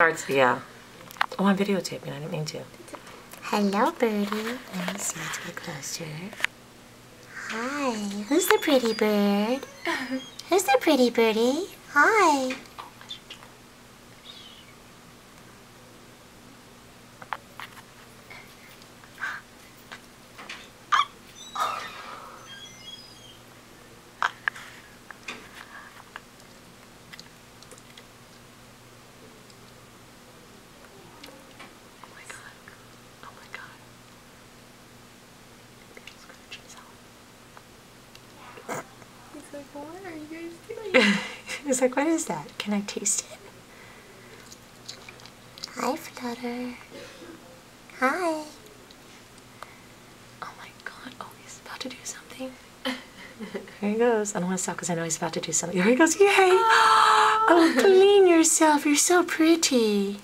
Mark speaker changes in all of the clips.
Speaker 1: Starts, yeah. Oh, I'm videotaping. I didn't mean to.
Speaker 2: Hello, birdie. Let me see. Let's get closer. Hi. Who's the pretty bird? Who's the pretty birdie? Hi.
Speaker 3: He's like, what are you guys doing?
Speaker 1: He's like, what is that? Can I taste it?
Speaker 2: Hi, Flutter. Hi.
Speaker 1: Oh my god. Oh, he's about to do something. Here he goes. I don't want to stop because I know he's about to do something. Here he goes. Yay! Oh, clean yourself. You're so pretty.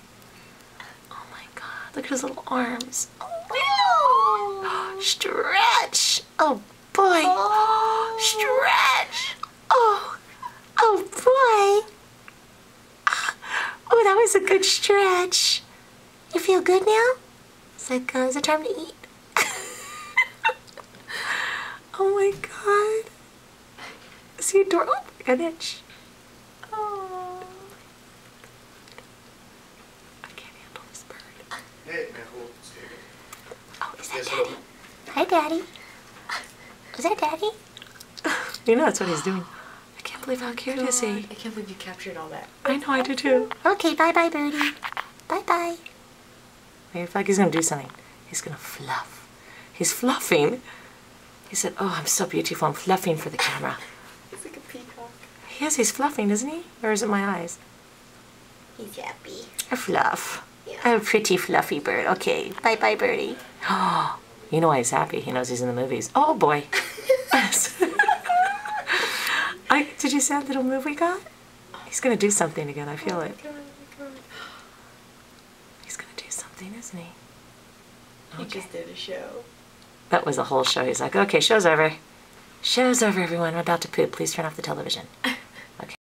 Speaker 1: Oh my god. Look at his little arms. Oh, stretch. Oh boy. Stretch. Oh. Oh boy. Oh, that was a good stretch.
Speaker 2: You feel good now?
Speaker 1: It's like, is it time to eat? Oh my god. Is he adorable? Oh, I got an itch. Oh. I can't handle this bird.
Speaker 4: Hey, Nicole.
Speaker 2: Oh, is that Daddy? Hi, Daddy. Is that Daddy?
Speaker 1: You know that's what he's doing. I can't believe how cute is he.
Speaker 3: I can't believe you captured all that.
Speaker 1: I know, I do too.
Speaker 2: Okay, bye-bye, birdie. Bye-bye.
Speaker 1: I feel like he's gonna do something. He's gonna fluff. He's fluffing. He said, oh, I'm so beautiful. I'm fluffing for the camera.
Speaker 3: He's like a peacock.
Speaker 1: He is, he's fluffing, isn't he? Or is it my eyes?
Speaker 2: He's happy.
Speaker 1: I fluff.
Speaker 2: Yeah.
Speaker 1: I'm a pretty fluffy bird. Okay, bye-bye, birdie. Oh, you know why he's happy? He knows he's in the movies. Oh, boy. Did you see that little move we got? He's going to do something again. I feel it.
Speaker 3: Oh my god.
Speaker 1: He's going to do something, isn't he?
Speaker 3: He just did a show.
Speaker 1: That was a whole show. He's like, okay, show's over. Show's over, everyone. I'm about to poop. Please turn off the television.